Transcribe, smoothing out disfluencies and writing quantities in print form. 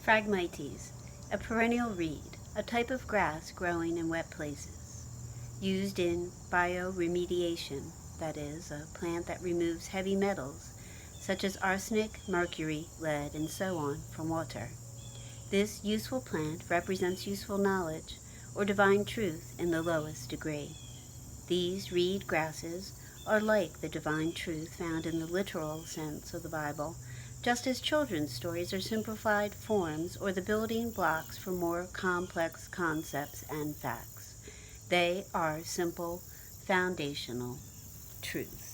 Phragmites, a perennial reed, a type of grass growing in wet places. Used in bioremediation, that is, a plant that removes heavy metals, such as arsenic, mercury, lead, and so on, from water. This useful plant represents useful knowledge, or divine truth in the lowest degree. These reed grasses are like the divine truth found in the literal sense of the Bible, just as children's stories are simplified forms or the building blocks for more complex concepts and facts. They are simple, foundational truths.